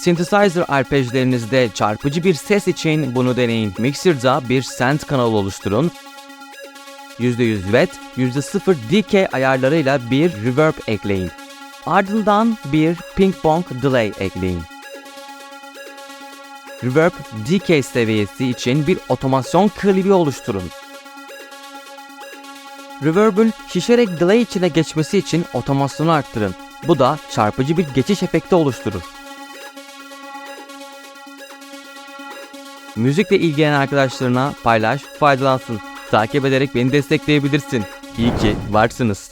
Synthesizer arpejlerinizde çarpıcı bir ses için bunu deneyin. Mixer'da bir send kanalı oluşturun. %100 wet, %0 decay ayarlarıyla bir reverb ekleyin. Ardından bir ping-pong delay ekleyin. Reverb decay seviyesi için bir otomasyon klibi oluşturun. Reverb'ün şişerek delay içine geçmesi için otomasyonu arttırın. Bu da çarpıcı bir geçiş efekti oluşturur. Müzikle ilgilenen arkadaşlarına paylaş, faydalansın. Takip ederek beni destekleyebilirsin. İyi ki varsınız.